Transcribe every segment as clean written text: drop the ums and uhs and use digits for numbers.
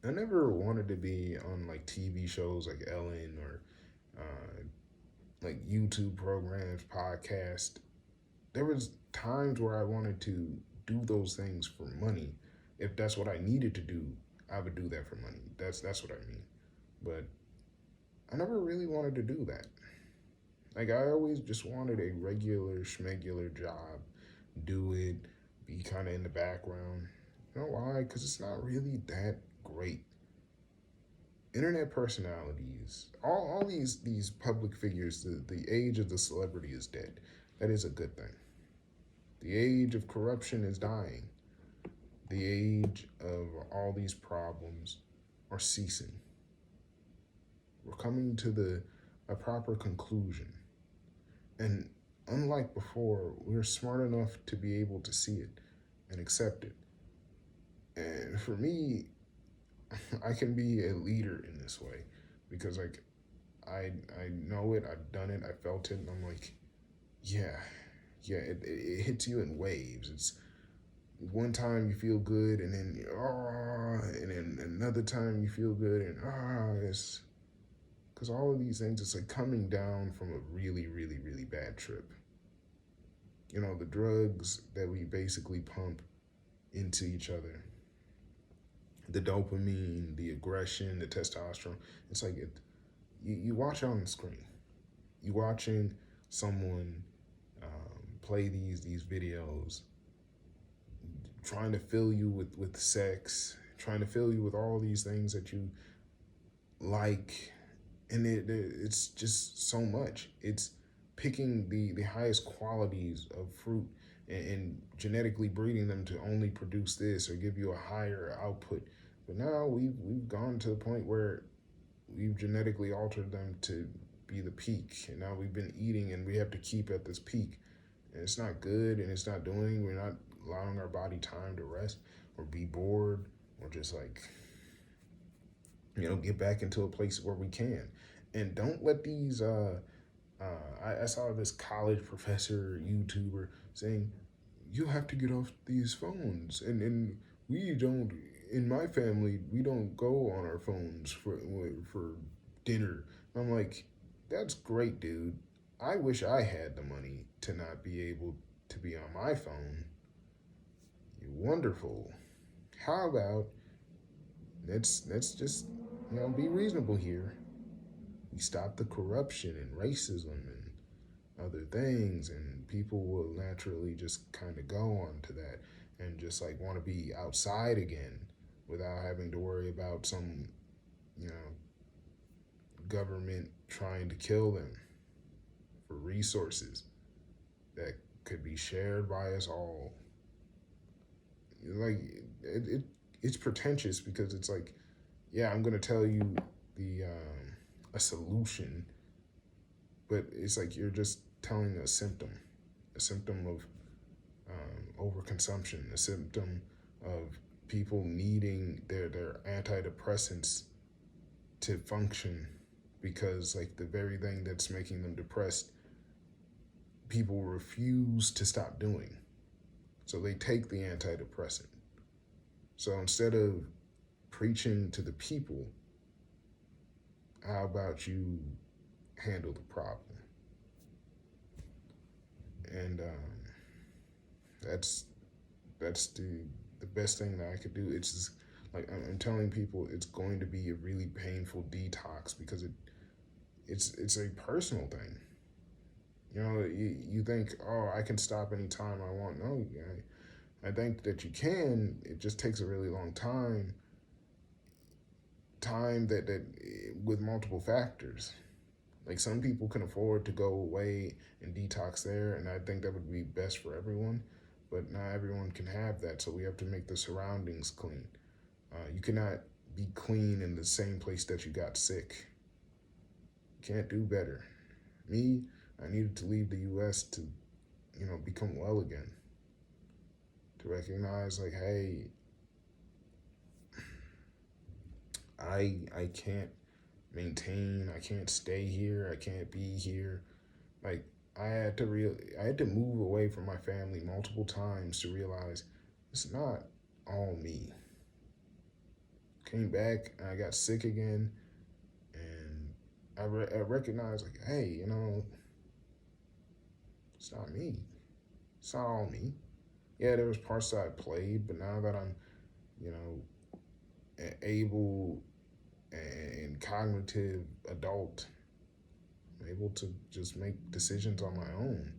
I never wanted to be on like TV shows like Ellen or uh, like YouTube programs, podcast. There was times where I wanted to do those things for money. If that's what I needed to do, I would do that for money. That's what I mean. But I never really wanted to do that. Like I always just wanted a regular schmegular job, do it, be kind of in the background. You know why? Because it's not really that great. Internet personalities, all these public figures, the age of the celebrity is dead. That is a good thing. The age of corruption is dying. The age of all these problems are ceasing. We're coming to the a proper conclusion. And unlike before, we're smart enough to be able to see it and accept it. And for me, I can be a leader in this way because like I know it, I've done it, I felt it, and I'm like, yeah, yeah, it hits you in waves. It's one time you feel good, and then and then another time you feel good, and it's because all of these things, it's like coming down from a really, really, really bad trip. You know, the drugs that we basically pump into each other, the dopamine, the aggression, the testosterone. It's like you watch it on the screen. You watching someone play these videos, trying to fill you with sex, trying to fill you with all these things that you like, and it's just so much. It's picking the highest qualities of fruit and genetically breeding them to only produce this or give you a higher output. But now we've gone to the point where we've genetically altered them to be the peak, and now we've been eating and we have to keep at this peak, and it's not good, and it's not doing. We're not allowing our body time to rest or be bored or just like get back into a place where we can. And don't let these I saw this college professor YouTuber saying you have to get off these phones, and we don't, in my family we don't go on our phones for dinner. I'm like, that's great, dude. I wish I had the money to not be able to be on my phone. Wonderful. How about let's just be reasonable here. We stop the corruption and racism and other things, and people will naturally just kind of go on to that and just like want to be outside again without having to worry about some you know government trying to kill them for resources that could be shared by us all. Like it's pretentious because it's like, yeah, I'm gonna tell you the a solution, but it's like you're just telling a symptom of overconsumption, a symptom of people needing their antidepressants to function, because like the very thing that's making them depressed, people refuse to stop doing. So they take the antidepressant. So instead of preaching to the people, how about you handle the problem? And that's that's the best thing that I could do. It's just like I'm telling people, it's going to be a really painful detox because it's a personal thing. You think, oh, I can stop anytime I want. No, I think that you can. It just takes a really long time that with multiple factors. Like some people can afford to go away and detox there, and I think that would be best for everyone. But not everyone can have that, so we have to make the surroundings clean. You cannot be clean in the same place that you got sick. You can't do better. Me, I needed to leave the U.S. to, become well again. To recognize, like, hey, I can't maintain. I can't stay here. I can't be here. Like I had to move away from my family multiple times to realize it's not all me. Came back and I got sick again, and I recognized like, hey, it's not me. It's not all me. Yeah, there was parts that I played, but now that I'm, you know, able and cognitive adult, I'm able to just make decisions on my own.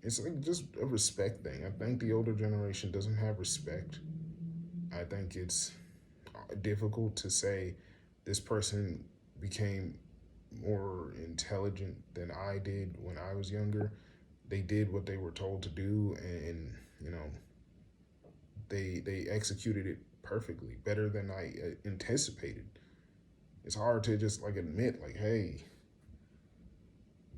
It's like just a respect thing. I think the older generation doesn't have respect. I think it's difficult to say this person became more intelligent than I did when I was younger. They did what they were told to do, and you know they executed it perfectly, better than I anticipated. It's hard to just like admit like, hey,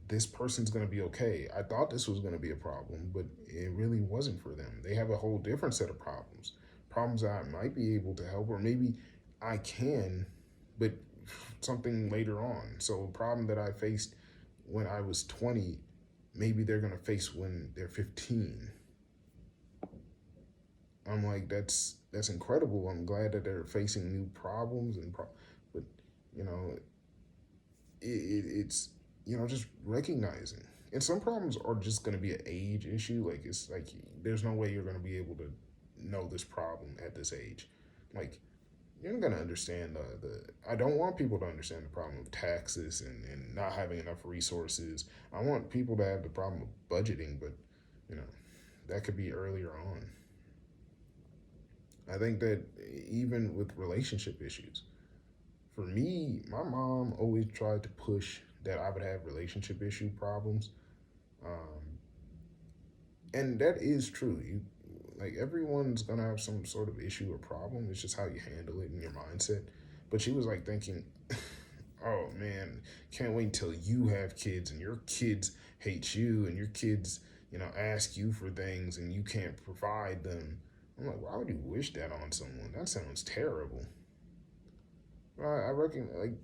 this person's gonna be okay. I thought this was gonna be a problem, but it really wasn't for them. They have a whole different set of problems. Problems that I might be able to help, or maybe I can, but something later on. So a problem that I faced when I was 20, maybe they're gonna face when they're 15. I'm like, that's incredible. I'm glad that they're facing new problems but you know, it's just recognizing. And some problems are just going to be an age issue. Like it's like there's no way you're going to be able to know this problem at this age. Like you're not going to understand the I don't want people to understand the problem of taxes and not having enough resources. I want people to have the problem of budgeting, but you know, that could be earlier on. I think that even with relationship issues, for me, my mom always tried to push that I would have relationship issue problems. Um, and that is true. You like everyone's gonna have some sort of issue or problem. It's just how you handle it in your mindset. But she was like thinking, oh man, can't wait until you have kids and your kids hate you and your kids, ask you for things and you can't provide them. I'm like, why would you wish that on someone? That sounds terrible. I reckon, like,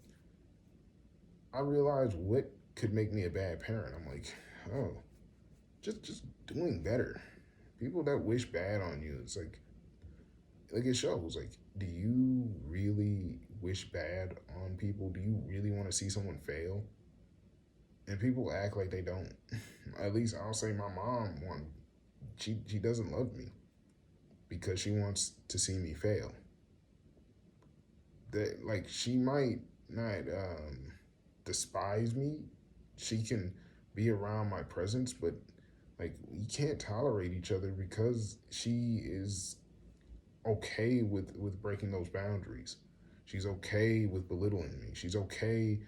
I realized what could make me a bad parent. I'm like, oh, just doing better. People that wish bad on you, it's like it shows. Like, do you really wish bad on people? Do you really want to see someone fail? And people act like they don't. At least I'll say my mom one. She doesn't love me because she wants to see me fail. That like she might not despise me. She can be around my presence, but like we can't tolerate each other because she is okay with breaking those boundaries. She's okay with belittling me. She's okay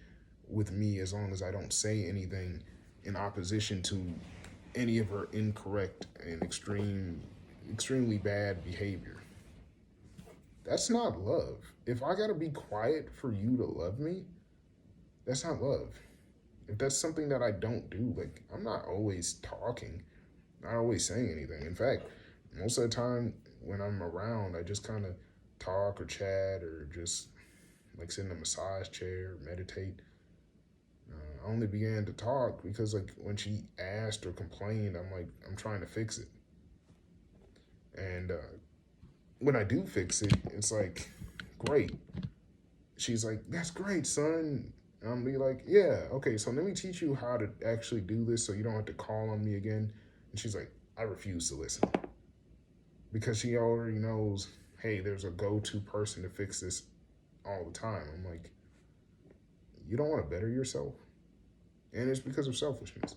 with me as long as I don't say anything in opposition to any of her incorrect and extremely bad behavior. That's not love. If I gotta be quiet for you to love me, that's not love. If that's something that I don't do, like I'm not always talking, not always saying anything. In fact, most of the time when I'm around, I just kind of talk or chat or just like sit in a massage chair, meditate. I only began to talk because like when she asked or complained, I'm like I'm trying to fix it. And when I do fix it, it's like great. She's like, that's great, son. And I'm be like, yeah, okay, so let me teach you how to actually do this so you don't have to call on me again. And she's like, I refuse to listen. Because she already knows, hey, there's a go-to person to fix this all the time. I'm like, you don't want to better yourself? And it's because of selfishness.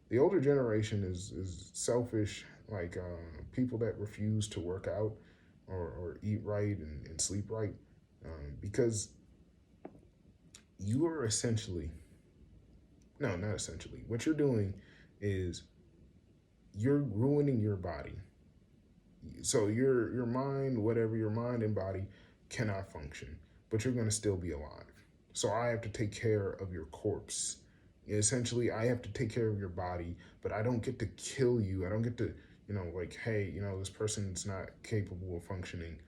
The older generation is selfish, like people that refuse to work out or eat right and sleep right, because you are essentially, no, not essentially, what you're doing is you're ruining your body. So your mind, whatever your mind and body cannot function, but you're going to still be alive. So I have to take care of your corpse. Essentially, I have to take care of your body, but I don't get to kill you. I don't get to, like, hey, this person's not capable of functioning.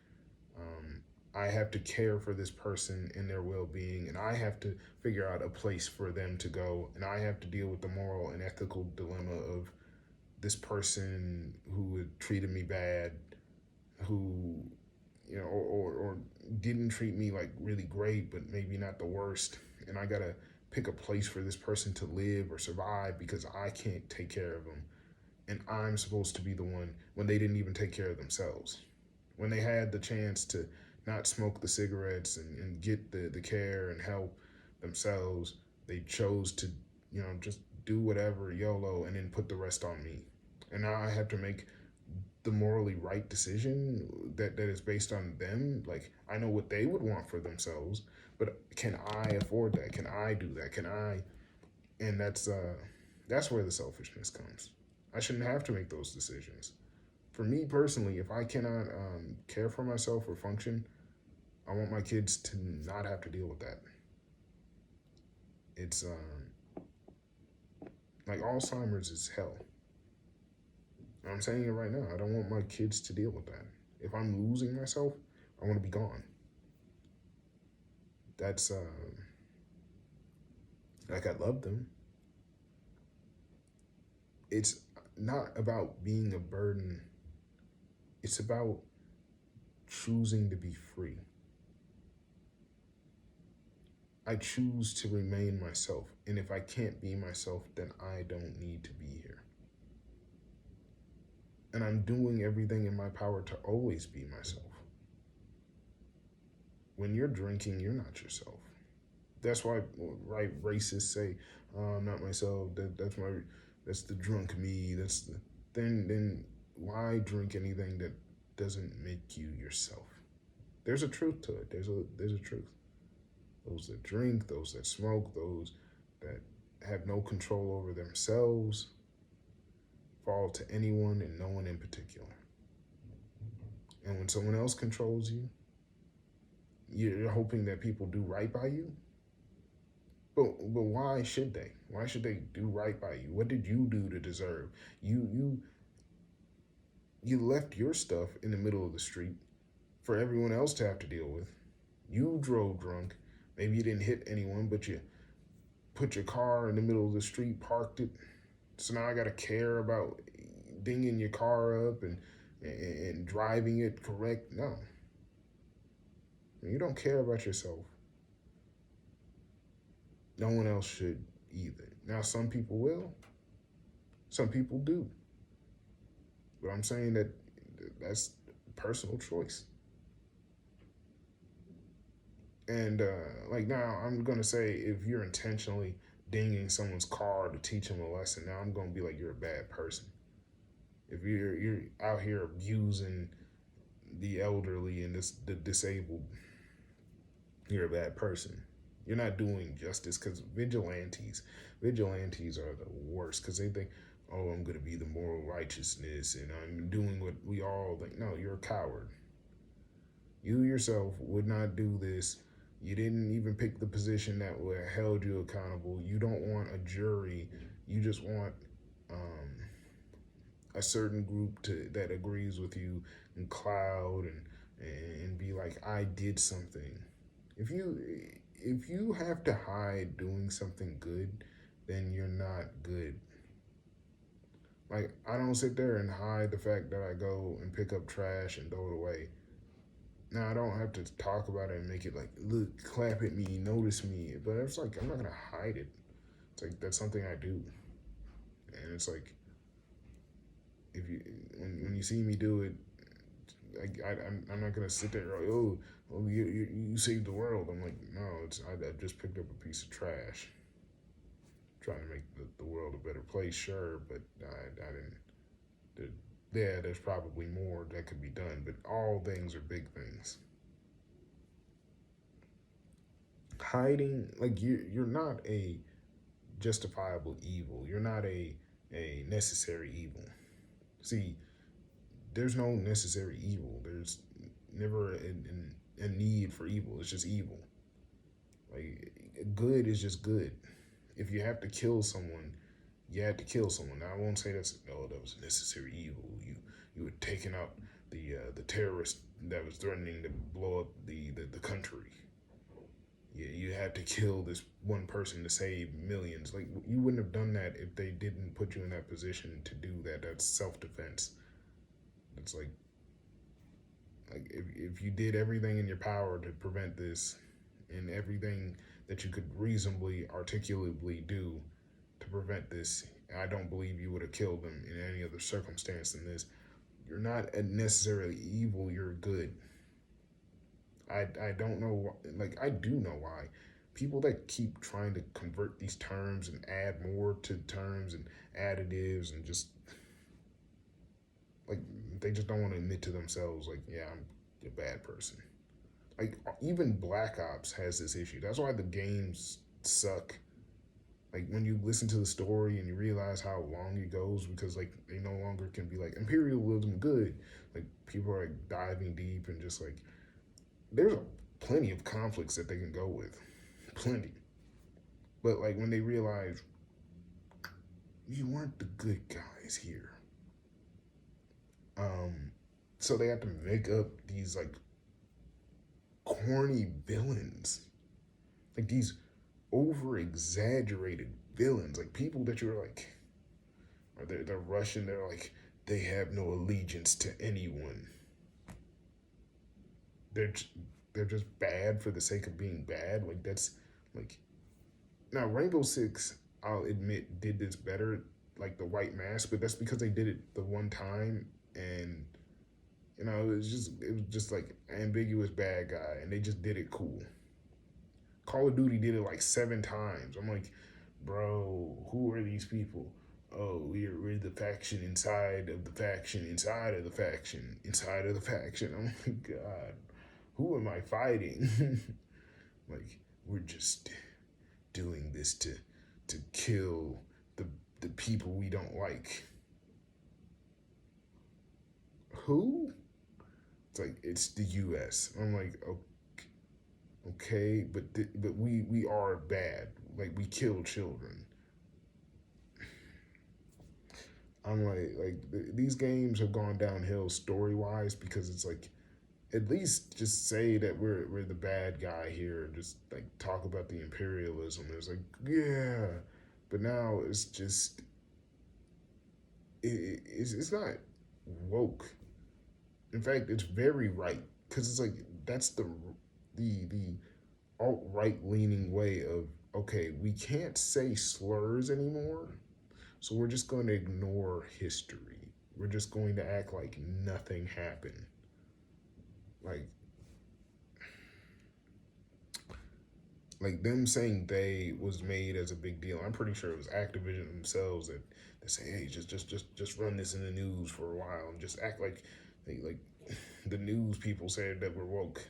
I have to care for this person and their well-being, and I have to figure out a place for them to go, and I have to deal with the moral and ethical dilemma of this person who had treated me bad, who, or didn't treat me like really great, but maybe not the worst, and I gotta pick a place for this person to live or survive because I can't take care of them, and I'm supposed to be the one when they didn't even take care of themselves. When they had the chance to not smoke the cigarettes and get the care and help themselves, they chose to, just do whatever, YOLO, and then put the rest on me. And now I have to make the morally right decision that is based on them. Like, I know what they would want for themselves, but can I afford that? Can I do that? Can I? And that's where the selfishness comes. I shouldn't have to make those decisions. For me personally, if I cannot care for myself or function, I want my kids to not have to deal with that. It's like Alzheimer's is hell. I'm saying it right now. I don't want my kids to deal with that. If I'm losing myself, I want to be gone. That's like, I love them. It's not about being a burden. It's about choosing to be free. I choose to remain myself. And if I can't be myself, then I don't need to be here. And I'm doing everything in my power to always be myself. When you're drinking, you're not yourself. That's why, right, racists say, oh, I'm not myself. That's the drunk me. Then why drink anything that doesn't make you yourself? There's a truth to it. There's a truth. Those that drink, those that smoke, those that have no control over themselves fall to anyone and no one in particular. And when someone else controls you, you're hoping that people do right by you. But why should they? Why should they do right by you? What did you do to deserve? You left your stuff in the middle of the street for everyone else to have to deal with. You drove drunk. Maybe you didn't hit anyone, but you put your car in the middle of the street, parked it. So now I got to care about dinging your car up and driving it correct. No. You don't care about yourself. No one else should either. Now, some people will. Some people do. But I'm saying that that's personal choice. And like, now I'm going to say, if you're intentionally dinging someone's car to teach them a lesson, now I'm going to be like, you're a bad person. If you're out here abusing the elderly and the disabled, you're a bad person. You're not doing justice, because vigilantes are the worst, because they think, oh, I'm going to be the moral righteousness and I'm doing what we all think. No, you're a coward. You yourself would not do this. You didn't even pick the position that would have held you accountable. You don't want a jury. You just want a certain group that agrees with you and cloud and be like, I did something. If you have to hide doing something good, then you're not good. Like, I don't sit there and hide the fact that I go and pick up trash and throw it away. Now, I don't have to talk about it and make it like, look, clap at me, notice me. But it's like, I'm not going to hide it. It's like, that's something I do. And it's like, when you see me do it, I'm not going to sit there and go, oh, you saved the world. I'm like, no, I just picked up a piece of trash. Trying to make the world a better place, sure, but I didn't. Yeah, there's probably more that could be done, but all things are big things. Hiding, like, you're not a justifiable evil. You're not a necessary evil. See, there's no necessary evil. There's never a need for evil. It's just evil. Like, good is just good. If you have to kill someone, you had to kill someone. Now, I won't say that was necessary evil. You were taking out the terrorist that was threatening to blow up the country. You had to kill this one person to save millions. Like, you wouldn't have done that if they didn't put you in that position to do that. That's self-defense. It's like Like if you did everything in your power to prevent this, and everything that you could reasonably, articulately do to prevent this, I don't believe you would have killed them in any other circumstance than this. You're not necessarily evil. You're good. I don't know. Like I do know why. People that keep trying to convert these terms and add more to terms and additives and just like they just don't want to admit to themselves like, yeah, I'm a bad person. Like even Black Ops has this issue. That's why the games suck. Like when you listen to the story and you realize how long it goes, because like they no longer can be like imperialism good. Like people are like diving deep and just like there's plenty of conflicts that they can go with, plenty. But like when they realize you weren't the good guys here, um, so they have to make up these like corny villains, like these over exaggerated villains, like people that you're like, or they're Russian, they're like, they have no allegiance to anyone. They're they're just bad for the sake of being bad. Like that's like now Rainbow Six, I'll admit, did this better, like the White Mask, but that's because they did it the one time, and it was just like ambiguous bad guy, and they just did it cool. Call of Duty did it like 7 times. I'm like, bro, who are these people? Oh, we're the faction inside of the faction inside of the faction inside of the faction. Oh my god, who am I fighting? Like we're just doing this to kill the people we don't like. Who? It's like it's the U.S. I'm like, okay, but we are bad. Like we kill children. I'm like these games have gone downhill story wise because it's like at least just say that we're the bad guy here and just like talk about the imperialism. It's like yeah, but now it's just it's not woke. In fact, it's very right because it's like that's the alt right leaning way of okay, we can't say slurs anymore, so we're just going to ignore history. We're just going to act like nothing happened. Like them saying they was made as a big deal. I'm pretty sure it was Activision themselves that say, hey, just run this in the news for a while and just act like the news people said that we're woke.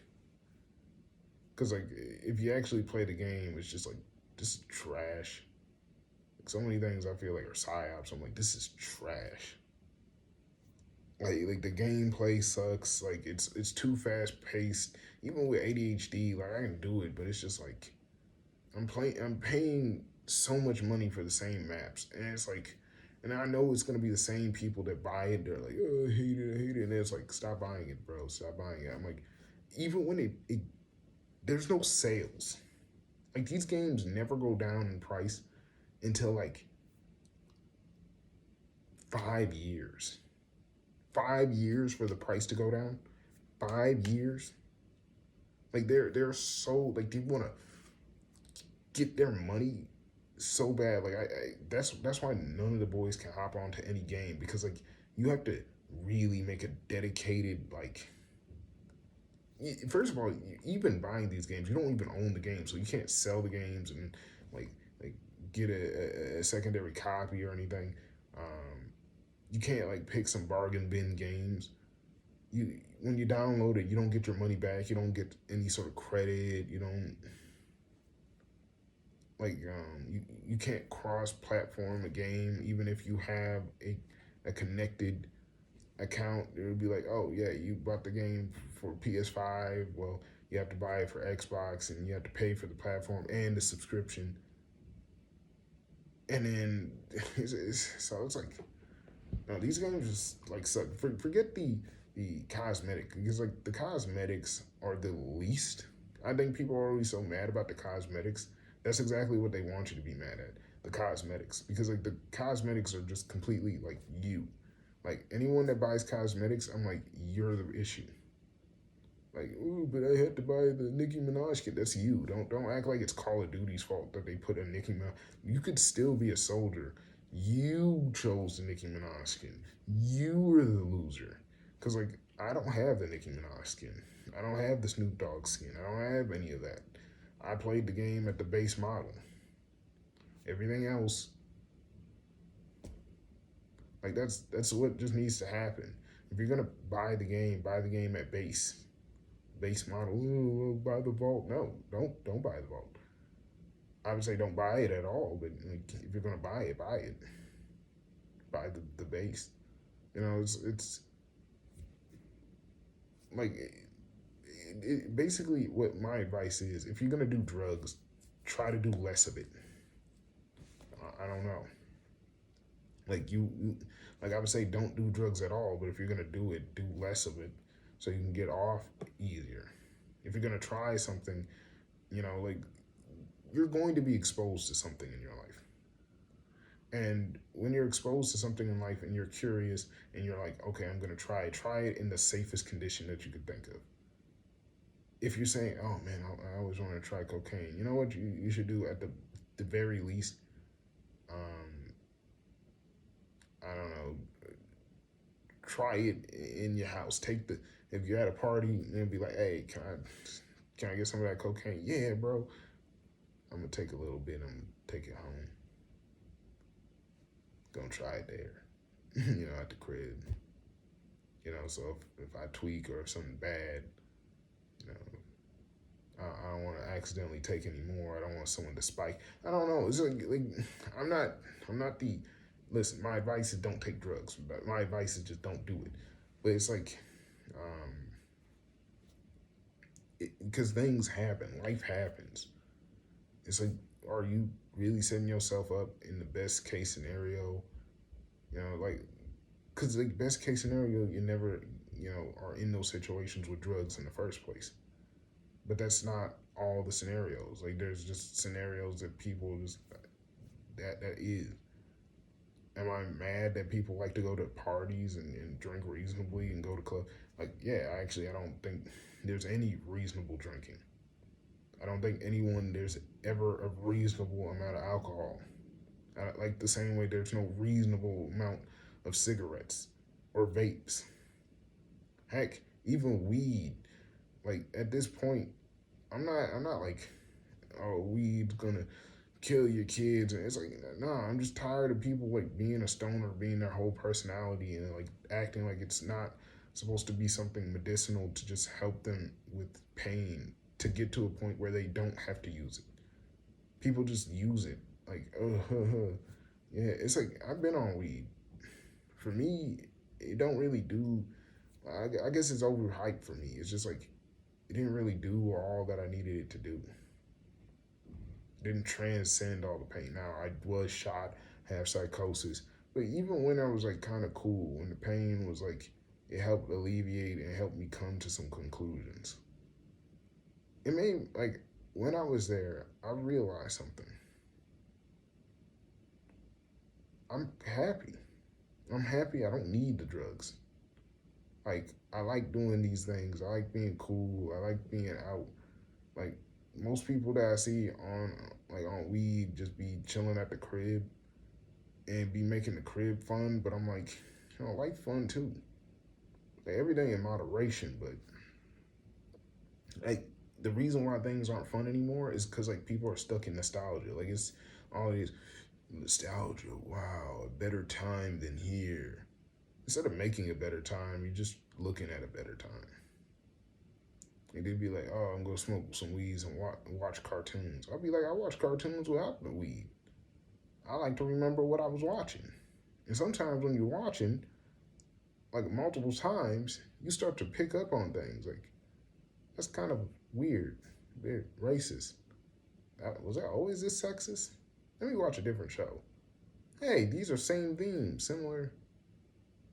Because like if you actually play the game, it's just like this is trash. Like, so many things I feel like are psyops. I'm like this is trash. Like the gameplay sucks. Like it's too fast paced. Even with ADHD, like I can do it, but it's just like I'm paying so much money for the same maps, and it's like, and I know it's gonna be the same people that buy it. They're like, oh, I hate it, and it's like, stop buying it, bro, stop buying it. I'm like, even when it there's no sales. Like these games never go down in price until like 5 years. 5 years for the price to go down. 5 years. Like they're so like they want to get their money so bad. Like that's why none of the boys can hop onto any game because like you have to really make a dedicated like. First of all, even buying these games, you don't even own the game, so you can't sell the games and like like get a secondary copy or anything. You can't like pick some bargain bin games. You when you download it, you don't get your money back. You don't get any sort of credit. You don't you can't cross platform a game even if you have a connected account. It would be like, oh yeah, you bought the game for PS5. Well, you have to buy it for Xbox, and you have to pay for the platform and the subscription. And then so it's like, no, these games just like suck. Forget the cosmetic because like the cosmetics are the least. I think people are always so mad about the cosmetics. That's exactly what they want you to be mad at, the cosmetics, because like the cosmetics are just completely like you. Like anyone that buys cosmetics, I'm like, you're the issue. Like, ooh, but I had to buy the Nicki Minaj kit. That's you. Don't act like it's Call of Duty's fault that they put a Nicki Minaj. You could still be a soldier. You chose the Nicki Minaj skin. You were the loser. Cause like I don't have the Nicki Minaj skin. I don't have the Snoop Dogg skin. I don't have any of that. I played the game at the base model. Everything else, like that's what just needs to happen. If you're gonna buy the game at base model. Ooh, buy the vault. No, don't buy the vault. I would say don't buy it at all. But like, if you're gonna buy it. Buy the base. You know, it's like basically what my advice is. If you're gonna do drugs, try to do less of it. I don't know. Like like I would say, don't do drugs at all. But if you're gonna do it, do less of it, so you can get off easier. If you're gonna try something, like you're going to be exposed to something in your life. And when you're exposed to something in life and you're curious and you're like, okay, I'm gonna try it in the safest condition that you could think of. If you're saying, oh man, I always want to try cocaine, you know what you should do at the very least? Um, I don't know, try it in your house. If you're at a party and be like, hey, can I get some of that cocaine? Yeah, bro. I'm gonna take a little bit. I'm gonna take it home. Gonna try it there, at the crib. So if I tweak or if something bad, you know, I don't want to accidentally take any more. I don't want someone to spike. I don't know. It's like I'm not the. Listen, my advice is don't take drugs. But my advice is just don't do it. But it's like, because things happen, life happens. It's like, are you really setting yourself up in the best case scenario? Like, because the best case scenario, you never, are in those situations with drugs in the first place. But that's not all the scenarios. Like, there's just scenarios that people just that is. Am I mad that people like to go to parties and drink reasonably and go to clubs? Like, yeah, actually, I don't think there's any reasonable drinking. I don't think there's ever a reasonable amount of alcohol. Like the same way there's no reasonable amount of cigarettes or vapes. Heck, even weed. Like at this point, I'm not like, oh, weed's gonna kill your kids. And it's like, nah, I'm just tired of people like being a stoner, being their whole personality, and like acting like it's not supposed to be something medicinal to just help them with pain to get to a point where they don't have to use it. People just use it. Like, yeah, it's like I've been on weed. For me, it don't really do. I guess it's overhyped for me. It's just like it didn't really do all that I needed it to do. It didn't transcend all the pain. Now I was shot, have psychosis, but even when I was like kind of cool, when the pain was like, it helped alleviate and helped me come to some conclusions. It made like when I was there, I realized something. I'm happy. I'm happy I don't need the drugs. Like I like doing these things. I like being cool. I like being out. Like most people that I see on weed just be chilling at the crib and be making the crib fun. But I'm like, life fun too. Like everything in moderation. But like the reason why things aren't fun anymore is because like people are stuck in nostalgia. Like it's all these nostalgia. Wow, a better time than here. Instead of making a better time, you're just looking at a better time. And they'd be like, oh, I'm going to smoke some weeds and watch cartoons. I'll be like, I watch cartoons without the weed. I like to remember what I was watching. And sometimes when you're watching, like multiple times, you start to pick up on things. Like, that's kind of weird. Weird. Racist. Was that always this sexist? Let me watch a different show. Hey, these are same themes, similar.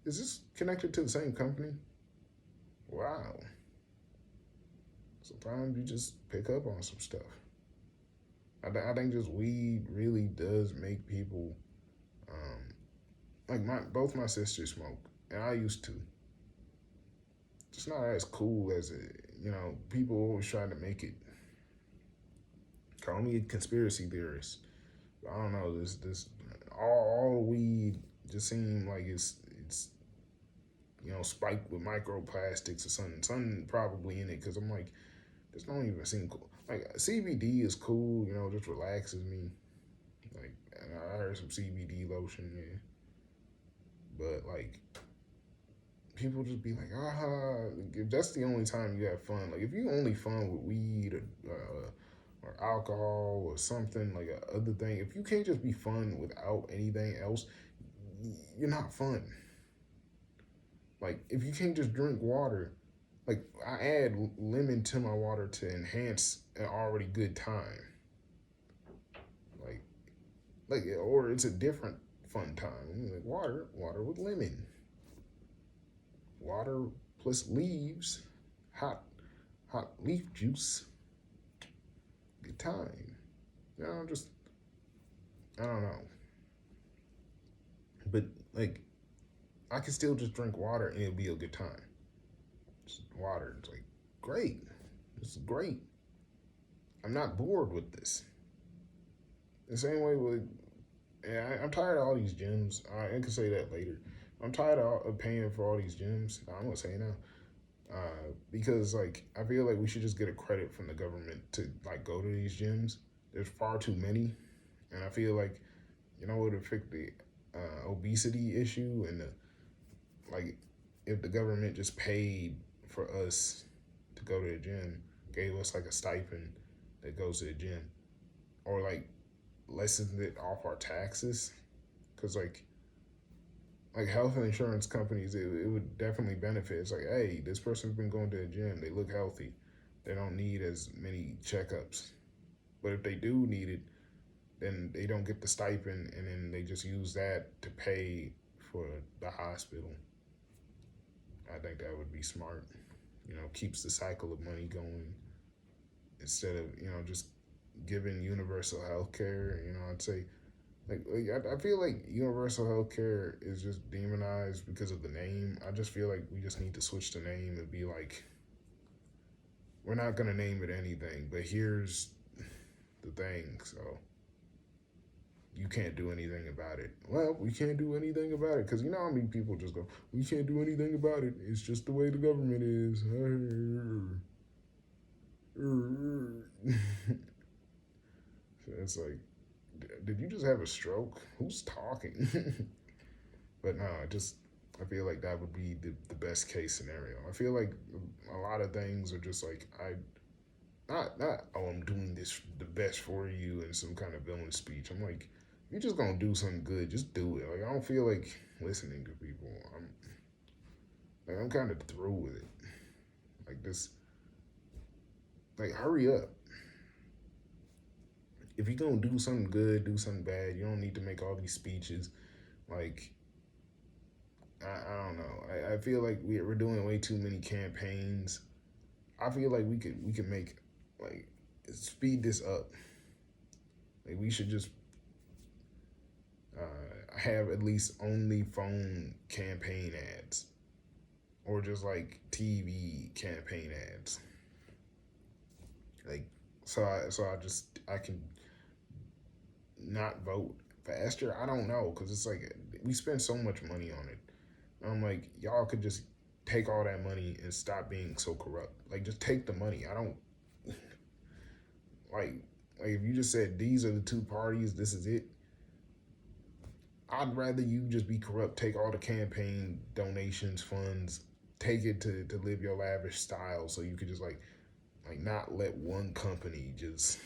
Is this connected to the same company? Wow. Sometimes you just pick up on some stuff. I think just weed really does make people, like both my sisters smoke, and I used to. It's not as cool as it, people always try to make it. Call me a conspiracy theorist. I don't know. This all weed just seem like it's spiked with microplastics or something probably in it. Because I'm like, this don't even seem cool. Like CBD is cool, just relaxes me. Like, and I heard some CBD lotion, yeah. But like, people just be like, if that's the only time you have fun. Like, if you only fun with weed or alcohol or something like a other thing, if you can't just be fun without anything else, you're not fun. Like, if you can't just drink water, like I add lemon to my water to enhance an already good time. Like, or it's a different fun time. Like water with lemon, water plus leaves, hot leaf juice. Good time. Just I don't know. But like, I can still just drink water and it'll be a good time. Just water. It's like great. This is great. I'm not bored with this. The same way with, yeah, I'm tired of all these gyms. I can say that later. I'm tired of paying for all these gyms. I'm gonna say now. Because like I feel like we should just get a credit from the government to like go to these gyms. There's far too many, and I feel like it would affect the obesity issue and like if the government just paid for us to go to the gym, gave us like a stipend that goes to the gym, or like lessened it off our taxes, because like health insurance companies, it would definitely benefit. It's like, hey, this person's been going to the gym. They look healthy. They don't need as many checkups. But if they do need it, then they don't get the stipend, and then they just use that to pay for the hospital. I think that would be smart. Keeps the cycle of money going instead of, just giving universal health care. I'd say, I feel like universal health care is just demonized because of the name. I just feel like we just need to switch the name and be like, we're not going to name it anything, but here's the thing. So you can't do anything about it. Well, we can't do anything about it because how many people just go, we can't do anything about it. It's just the way the government is. So it's like, did you just have a stroke? Who's talking? But no, I feel like that would be the best case scenario. I feel like a lot of things are just like not I'm doing this the best for you in some kind of villain speech. I'm like, if you're just gonna do something good, just do it. Like I don't feel like listening to people. I'm kind of through with it. Like this, like hurry up. If you're gonna do something good, do something bad. You don't need to make all these speeches. Like I don't know. I feel like we're doing way too many campaigns. I feel like we could make like speed this up. Like we should just have at least only phone campaign ads, or just like TV campaign ads. Like I can not vote faster. I don't know, because it's like we spend so much money on it. I'm like, y'all could just take all that money and stop being so corrupt. Like, just take the money. I don't like if you just said these are the two parties, this is it. I'd rather you just be corrupt. Take all the campaign donations, funds, take it to live your lavish style, so you could just like not let one company just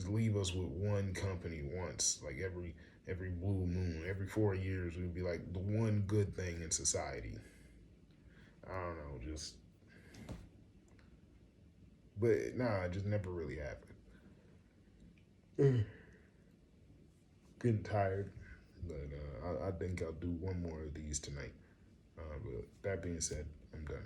leave us with one company once. Like every blue moon, every 4 years, we'd be like the one good thing in society. I don't know, but nah, it just never really happened. Getting tired, but I think I'll do one more of these tonight. But that being said, I'm done.